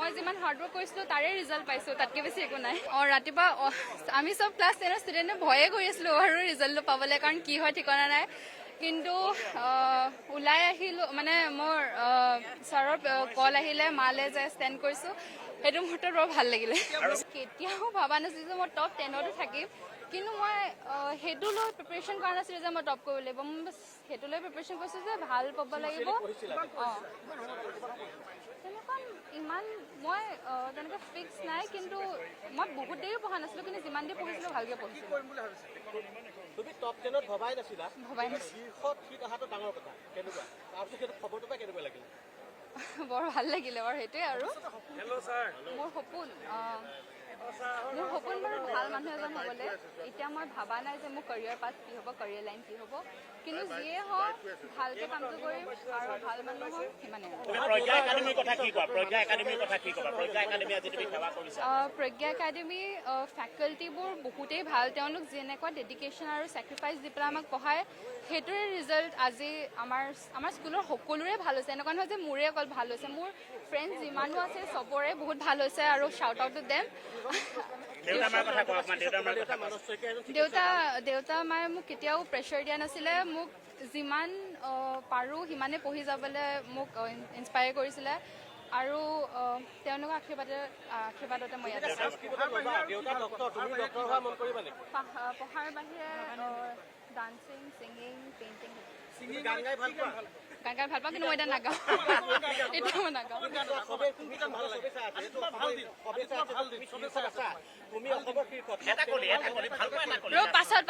মই যিমান hard work কৰিছিলোঁ তাৰে ৰিজাল্ট পাইছোঁ, তাতকৈ বেছি একো নাই। ৰাতিপুৱা আমি চব ক্লাছ 10ৰ ষ্টুডেণ্টে ভয়ে কৰি আছিলোঁ আৰু ৰিজাল্টটো পাবলৈ, কাৰণ কি হয় ঠিকনা নাই। কিন্তু ওলাই আহিলোঁ, মানে মোৰ ছাৰৰ কল আহিলে মালে যে ষ্টেণ্ড কৰিছোঁ, সেইটো মুহূৰ্তত বৰ ভাল লাগিলে। কেতিয়াও ভবা নাছিলোঁ যে মই টপ 10তো থাকিম, কিন্তু মই সেইটো লৈ প্ৰিপেৰেশ্যন কৰা নাছিলোঁ যে মই টপ কৰিব লাগিব। মই বাছ সেইটো লৈ প্ৰিপেৰেশ্যন কৰিছোঁ যে ভাল পাব লাগিব। তেনেকুৱা ইমান মই তেনেকৈ ফিক্স নাই, কিন্তু মই বহুত দেৰি পঢ়া নাছিলোঁ, কিন্তু যিমান দেৰি পঢ়িছিলোঁ ভালকৈ পঢ়িছিলোঁ। তুমি টপ 10ত ভবাই নাছিলা? ভবাই নাছিলোঁ। শীৰ্ষত ঠিক অহাটো ডাঙৰ কথা। কেনেকুৱা? তাৰপিছত সেইটো খবৰটো পাই কেনেকুৱা লাগিলে? বৰ ভাল লাগিলে বাৰু, সেইটোৱে আৰু মোৰ সপোন। মোৰ সপোন বাৰু ভাল মানুহ এজন হ'বলৈ। এতিয়া মই ভবা নাই যে মোৰ কেৰিয়াৰ পাথ কি হ'ব, কেৰিয়াৰ লাইন কি হ'ব, কিন্তু যিয়ে হওক ভালকৈ কামটো কৰিম আৰু ভাল মানুহ হ'ম, সিমানেই। প্ৰজ্ঞা একাডেমীৰ কথা কি কোৱা? প্ৰজ্ঞা একাডেমীৰ কথা কি ক'বা? প্ৰজ্ঞা একাডেমী আজি তুমি সেৱা কৰিছা। প্ৰজ্ঞা একাডেমী ফেকাল্টিবোৰ বহুতেই ভাল। তেওঁলোক যেনেকুৱা ডেডিকেশ্যন আৰু ছেক্ৰিফাইচ দি পেলাই আমাক পঢ়ায়, সেইটোৰে ৰিজাল্ট আজি আমাৰ স্কুলৰ সকলোৰে ভাল হৈছে। এনেকুৱা নহয় যে মোৰে অকল ভাল হৈছে, মোৰ ফ্ৰেণ্ডছ যিমানো আছে চবৰে বহুত ভাল হৈছে, আৰু শ্বাউট আউট টু দেম। দেউতা মায়ে মোক কেতিয়াও প্ৰেছাৰ দিয়া নাছিলে। মোক যিমান পাৰোঁ সিমানে পঢ়ি যাবলৈ মোক ইনস্পায়াৰ কৰিছিলে, আৰু তেওঁলোকৰ আশীৰ্বাদতে মই ইয়াত আছোঁ। পঢ়াৰ বাহিৰে ডান্সিং, ছিংগিং, পেইণ্টিং। গান গাই ভাল পাওঁ, কিন্তু মই এতিয়া নাগাওঁ। এতিয়া মই নাগাওঁ। পাছত